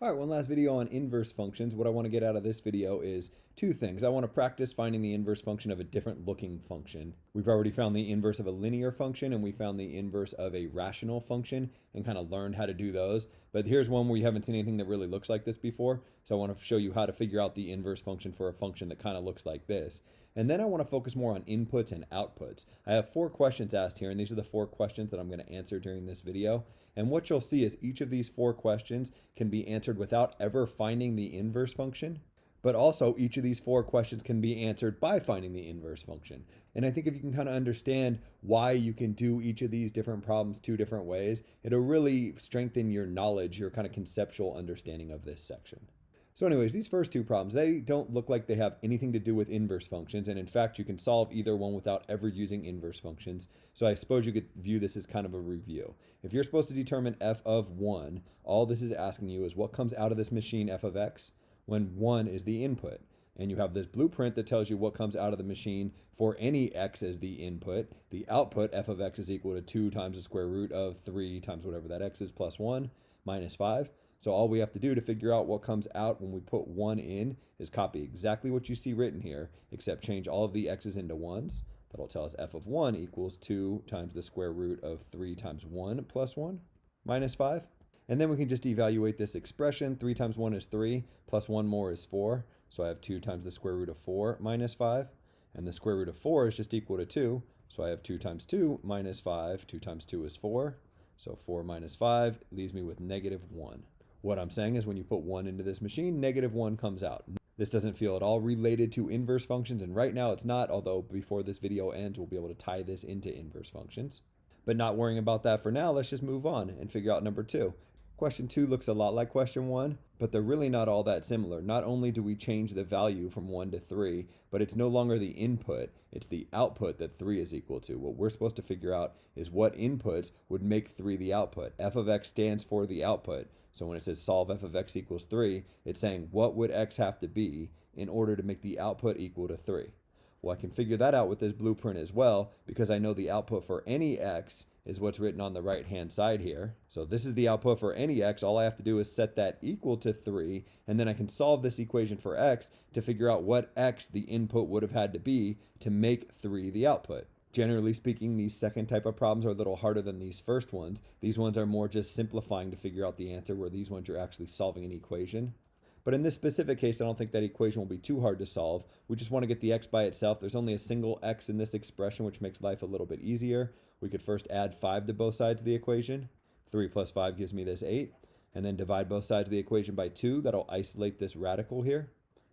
All right, one last video on inverse functions. What I want to get out of this video is two things. I want to practice finding the inverse function of a different looking function. We've already found the inverse of a linear function and we found the inverse of a rational function and kind of learned how to do those. But here's one where you haven't seen anything that really looks like this before. So I want to show you how to figure out the inverse function for a function that kind of looks like this. And then I want to focus more on inputs and outputs. I have 4 questions asked here, and these are the 4 questions that I'm going to answer during this video. And what you'll see is each of these 4 questions can be answered without ever finding the inverse function. But also each of these 4 questions can be answered by finding the inverse function. And I think if you can kind of understand why you can do each of these different problems 2 different ways, it'll really strengthen your knowledge, your kind of conceptual understanding of this section. So anyways, these first 2 problems, they don't look like they have anything to do with inverse functions. And in fact, you can solve either one without ever using inverse functions. So I suppose you could view this as kind of a review. If you're supposed to determine f of 1, all this is asking you is what comes out of this machine f of x when 1 is the input. And you have this blueprint that tells you what comes out of the machine for any x as the input. The output f of x is equal to 2 times the square root of 3 times whatever that x is plus 1 minus 5. So all we have to do to figure out what comes out when we put 1 in is copy exactly what you see written here, except change all of the x's into 1s. That'll tell us f of 1 equals 2 times the square root of 3 times 1 plus 1 minus 5. And then we can just evaluate this expression. 3 times 1 is 3, plus 1 more is 4. So I have 2 times the square root of 4 minus 5. And the square root of 4 is just equal to 2. So I have 2 times 2 minus 5. 2 times 2 is 4. So 4 minus 5 leaves me with negative 1. What I'm saying is when you put 1 into this machine, negative 1 comes out. This doesn't feel at all related to inverse functions, and right now it's not, although before this video ends, we'll be able to tie this into inverse functions. But not worrying about that for now, let's just move on and figure out number 2. Question 2 looks a lot like question 1, but they're really not all that similar. Not only do we change the value from 1 to 3, but it's no longer the input, it's the output that 3 is equal to. What we're supposed to figure out is what inputs would make 3 the output. F of x stands for the output. So when it says solve f of x equals 3, it's saying what would x have to be in order to make the output equal to 3. Well, I can figure that out with this blueprint as well because I know the output for any x is what's written on the right hand side here. So this is the output for any x. All I have to do is set that equal to 3, and then I can solve this equation for x to figure out what x the input would have had to be to make 3 the output. Generally speaking, these second type of problems are a little harder than these first ones. These ones are more just simplifying to figure out the answer, where these ones you're actually solving an equation. But in this specific case, I don't think that equation will be too hard to solve. We just want to get the x by itself. There's only a single x in this expression, which makes life a little bit easier. We could first add 5 to both sides of the equation. 3 plus 5 gives me this 8. And then divide both sides of the equation by 2. That'll isolate this radical here.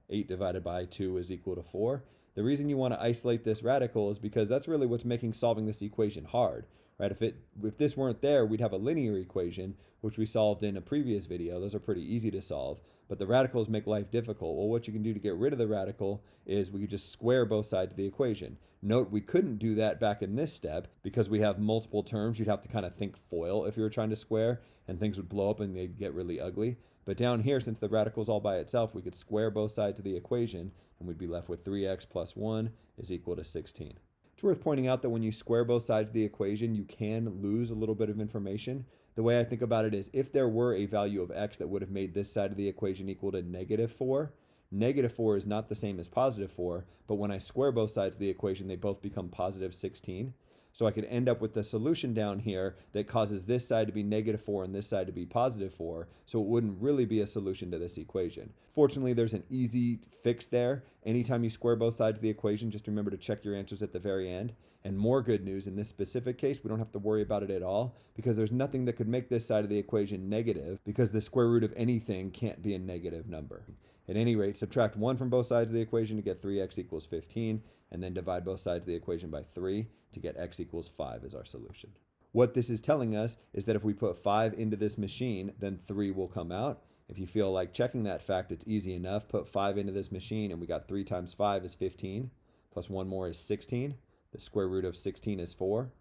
8 divided by 2 is equal to 4. The reason you want to isolate this radical is because that's really what's making solving this equation hard, right? If this weren't there, we'd have a linear equation, which we solved in a previous video. Those are pretty easy to solve, but the radicals make life difficult. Well, what you can do to get rid of the radical is we could just square both sides of the equation. Note we couldn't do that back in this step because we have multiple terms. You'd have to kind of think FOIL if you were trying to square, and things would blow up and they'd get really ugly. But down here, since the radical is all by itself, we could square both sides of the equation, and we'd be left with 3x plus 1 is equal to 16. It's worth pointing out that when you square both sides of the equation, you can lose a little bit of information. The way I think about it is if there were a value of x that would have made this side of the equation equal to negative 4, negative 4 is not the same as positive 4, but when I square both sides of the equation, they both become positive 16. So I could end up with the solution down here that causes this side to be negative 4 and this side to be positive 4, so it wouldn't really be a solution to this equation. Fortunately, there's an easy fix there. Anytime you square both sides of the equation, just remember to check your answers at the very end. And more good news, in this specific case, we don't have to worry about it at all because there's nothing that could make this side of the equation negative because the square root of anything can't be a negative number. At any rate, subtract 1 from both sides of the equation to get 3x equals 15, and then divide both sides of the equation by 3 to get x equals 5 as our solution. What this is telling us is that if we put 5 into this machine, then 3 will come out. If you feel like checking that fact, it's easy enough. Put 5 into this machine, and we got 3 times 5 is 15, plus 1 more is 16. The square root of 16 is 4.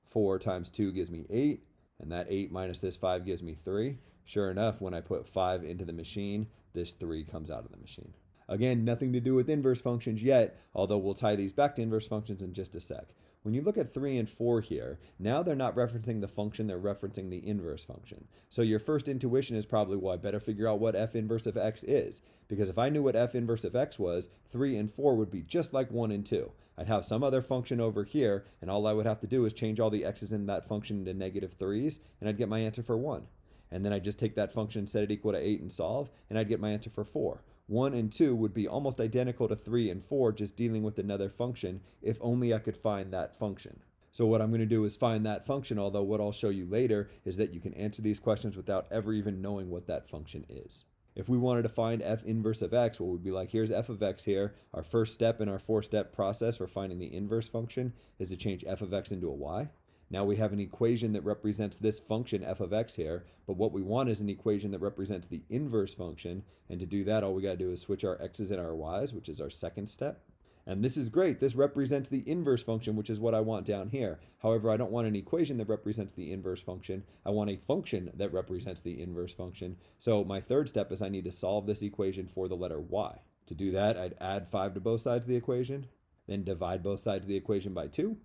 4 times 2 gives me 8, and that 8 minus this 5 gives me 3. Sure enough, when I put 5 into the machine, this 3 comes out of the machine. Again, nothing to do with inverse functions yet, although we'll tie these back to inverse functions in just a sec. When you look at 3 and 4 here, now they're not referencing the function, they're referencing the inverse function. So your first intuition is probably, well, I better figure out what f inverse of x is. Because if I knew what f inverse of x was, 3 and 4 would be just like 1 and 2. I'd have some other function over here, and all I would have to do is change all the x's in that function into negative 3's, and I'd get my answer for 1. And then I'd just take that function, set it equal to 8, and solve, and I'd get my answer for 4. 1 and 2 would be almost identical to 3 and 4, just dealing with another function, if only I could find that function. So what I'm going to do is find that function, although what I'll show you later is that you can answer these questions without ever even knowing what that function is. If we wanted to find f inverse of x, well, we'd be like, here's f of x here. Our first step in our 4-step process for finding the inverse function is to change f of x into a y. Now we have an equation that represents this function f of x here, but what we want is an equation that represents the inverse function, and to do that all we got to do is switch our x's and our y's, which is our second step. And this is great. This represents the inverse function, which is what I want down here. However, I don't want an equation that represents the inverse function. I want a function that represents the inverse function. So my third step is I need to solve this equation for the letter y. To do that, I'd add 5 to both sides of the equation, then divide both sides of the equation by 2.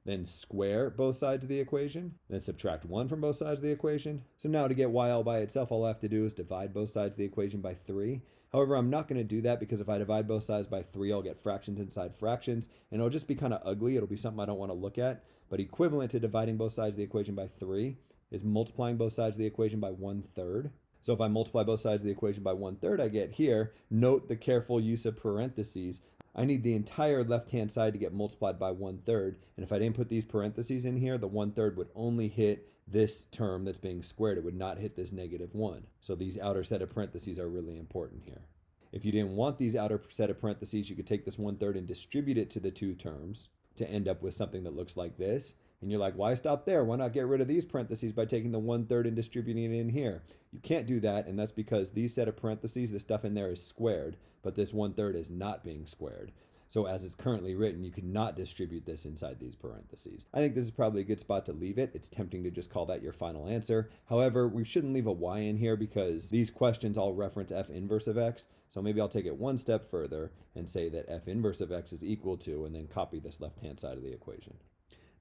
Then square both sides of the equation, then subtract 1 from both sides of the equation. So now to get y all by itself, all I have to do is divide both sides of the equation by 3. However, I'm not going to do that because if I divide both sides by 3, I'll get fractions inside fractions, and it'll just be kind of ugly. It'll be something I don't want to look at. But equivalent to dividing both sides of the equation by 3 is multiplying both sides of the equation by 1/3. So if I multiply both sides of the equation by 1/3, I get here. Note the careful use of parentheses. I need the entire left-hand side to get multiplied by 1/3, and if I didn't put these parentheses in here, the 1/3 would only hit this term that's being squared. It would not hit this -1. So these outer set of parentheses are really important here. If you didn't want these outer set of parentheses, you could take this 1/3 and distribute it to the two terms to end up with something that looks like this. And you're like, why stop there? Why not get rid of these parentheses by taking the 1/3 and distributing it in here? You can't do that, and that's because these set of parentheses, the stuff in there is squared, but this 1/3 is not being squared. So as it's currently written, you cannot distribute this inside these parentheses. I think this is probably a good spot to leave it. It's tempting to just call that your final answer. However, we shouldn't leave a y in here because these questions all reference f inverse of x. So maybe I'll take it one step further and say that f inverse of x is equal to, and then copy this left-hand side of the equation.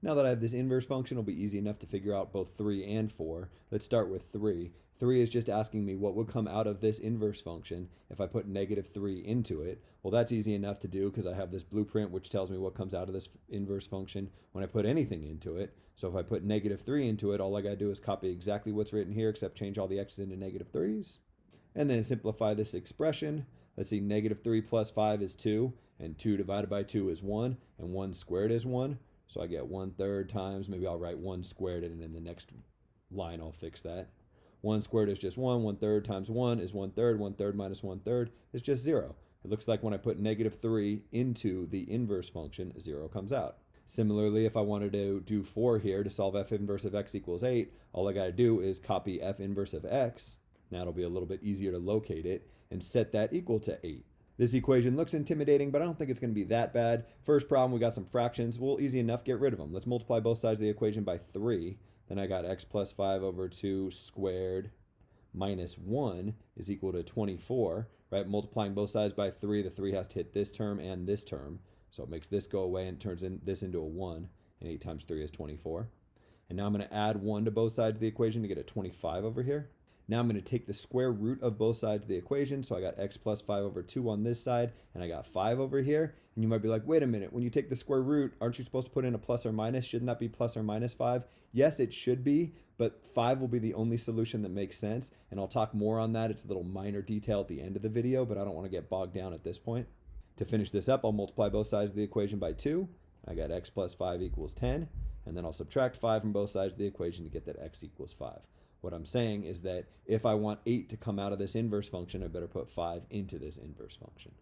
Now that I have this inverse function, it'll be easy enough to figure out both 3 and 4. Let's start with 3. 3 is just asking me what would come out of this inverse function if I put -3 into it. Well, that's easy enough to do because I have this blueprint which tells me what comes out of this inverse function when I put anything into it. So if I put -3 into it, all I got to do is copy exactly what's written here except change all the x's into -3's. And then simplify this expression. Let's see, -3 plus 5 is 2, and 2 divided by 2 is 1, and 1 squared is 1. So I get 1/3 times, maybe I'll write 1 squared, and in the next line I'll fix that. 1 squared is just 1, 1/3 times 1 is 1/3, 1/3 minus 1/3 is just 0. It looks like when I put -3 into the inverse function, 0 comes out. Similarly, if I wanted to do 4 here to solve f inverse of x equals 8, all I got to do is copy f inverse of x. Now it'll be a little bit easier to locate it, and set that equal to 8. This equation looks intimidating, but I don't think it's going to be that bad. First problem, we got some fractions. Well, easy enough, get rid of them. Let's multiply both sides of the equation by 3. Then I got x plus 5 over 2 squared minus 1 is equal to 24, right? Multiplying both sides by 3, the 3 has to hit this term and this term. So it makes this go away and turns this into a 1. And 8 times 3 is 24. And now I'm going to add 1 to both sides of the equation to get a 25 over here. Now I'm going to take the square root of both sides of the equation. So I got x plus 5 over 2 on this side, and I got 5 over here. And you might be like, wait a minute, when you take the square root, aren't you supposed to put in a plus or minus? Shouldn't that be plus or minus 5? Yes, it should be, but 5 will be the only solution that makes sense. And I'll talk more on that. It's a little minor detail at the end of the video, but I don't want to get bogged down at this point. To finish this up, I'll multiply both sides of the equation by 2. I got x plus 5 equals 10. And then I'll subtract 5 from both sides of the equation to get that x equals 5. What I'm saying is that if I want 8 to come out of this inverse function, I better put 5 into this inverse function.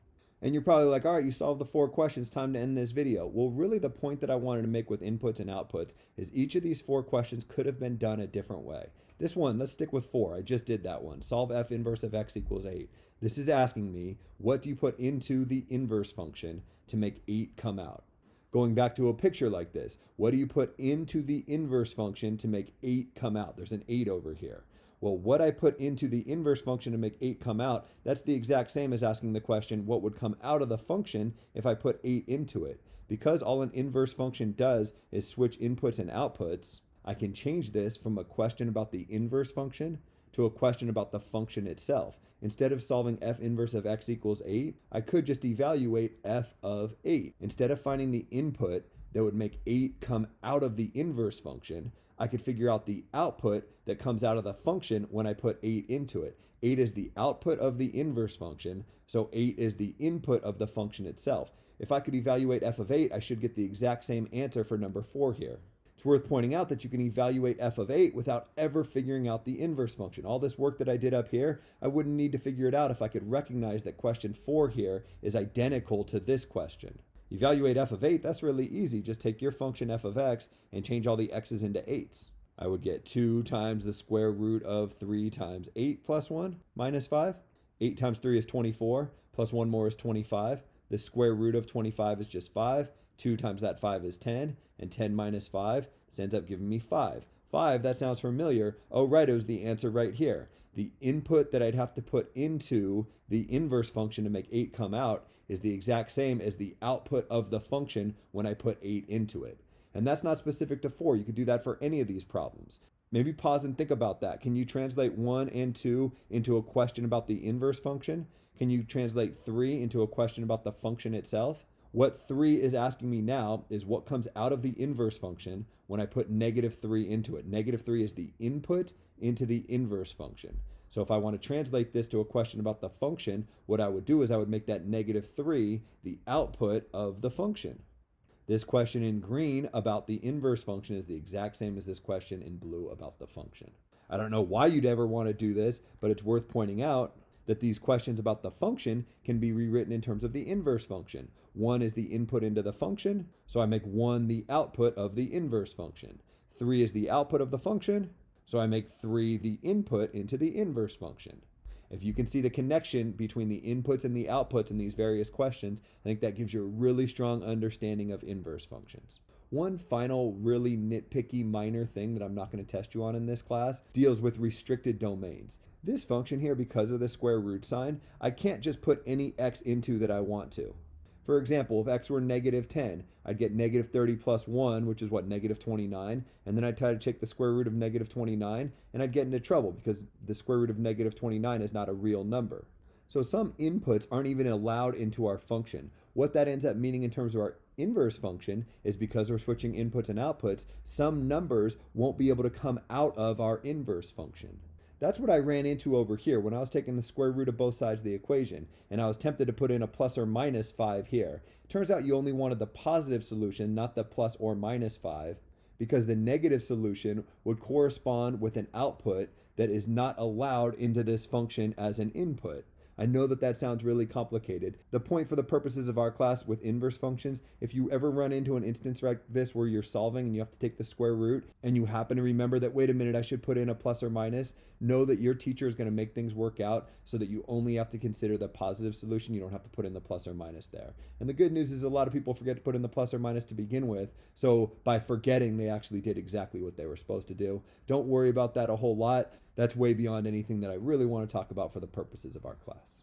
And you're probably like, all right, you solved the 4 questions, time to end this video. Well, really the point that I wanted to make with inputs and outputs is each of these 4 questions could have been done a different way. This one, let's stick with 4. I just did that one. Solve f inverse of x equals 8. This is asking me, what do you put into the inverse function to make 8 come out? Going back to a picture like this, what do you put into the inverse function to make 8 come out? There's an 8 over here. Well, what I put into the inverse function to make 8 come out, that's the exact same as asking the question, what would come out of the function if I put 8 into it? Because all an inverse function does is switch inputs and outputs, I can change this from a question about the inverse function to a question about the function itself. Instead of solving f inverse of x equals 8, I could just evaluate f of 8. Instead of finding the input that would make 8 come out of the inverse function, I could figure out the output that comes out of the function when I put 8 into it. 8 is the output of the inverse function, so 8 is the input of the function itself. If I could evaluate f of 8, I should get the exact same answer for number 4 here. It's worth pointing out that you can evaluate f of 8 without ever figuring out the inverse function. All this work that I did up here, I wouldn't need to figure it out if I could recognize that question 4 here is identical to this question. Evaluate f of 8, that's really easy. Just take your function f of x and change all the x's into 8s. I would get 2 times the square root of 3 times 8 plus 1 minus 5. 8 times 3 is 24, plus 1 more is 25. The square root of 25 is just 5. 2 times that 5 is 10, and 10 minus 5, this ends up giving me 5. 5, that sounds familiar. Oh, right, it was the answer right here. The input that I'd have to put into the inverse function to make 8 come out is the exact same as the output of the function when I put 8 into it. And that's not specific to 4. You could do that for any of these problems. Maybe pause and think about that. Can you translate 1 and 2 into a question about the inverse function? Can you translate 3 into a question about the function itself? What 3 is asking me now is what comes out of the inverse function when I put negative 3 into it. Negative 3 is the input into the inverse function. So if I want to translate this to a question about the function, what I would do is I would make that negative 3 the output of the function. This question in green about the inverse function is the exact same as this question in blue about the function. I don't know why you'd ever want to do this, but it's worth pointing out that these questions about the function can be rewritten in terms of the inverse function. 1 is the input into the function, so I make 1 the output of the inverse function. 3 is the output of the function, so I make 3 the input into the inverse function. If you can see the connection between the inputs and the outputs in these various questions, I think that gives you a really strong understanding of inverse functions. One final really nitpicky minor thing that I'm not going to test you on in this class deals with restricted domains. This function here, because of the square root sign, I can't just put any x into that I want to. For example, if x were negative 10, I'd get negative 30 plus 1, which is what, negative 29, and then I'd try to take the square root of negative 29, and I'd get into trouble because the square root of negative 29 is not a real number. So some inputs aren't even allowed into our function. What that ends up meaning in terms of our inverse function is because we're switching inputs and outputs, some numbers won't be able to come out of our inverse function. That's what I ran into over here when I was taking the square root of both sides of the equation, and I was tempted to put in a plus or minus 5 here. Turns out you only wanted the positive solution, not the plus or minus 5, because the negative solution would correspond with an output that is not allowed into this function as an input. I know that that sounds really complicated. The point for the purposes of our class with inverse functions, if you ever run into an instance like this where you're solving and you have to take the square root and you happen to remember that, wait a minute, I should put in a plus or minus, know that your teacher is going to make things work out so that you only have to consider the positive solution. You don't have to put in the plus or minus there. And the good news is a lot of people forget to put in the plus or minus to begin with. So by forgetting, they actually did exactly what they were supposed to do. Don't worry about that a whole lot. That's way beyond anything that I really want to talk about for the purposes of our class.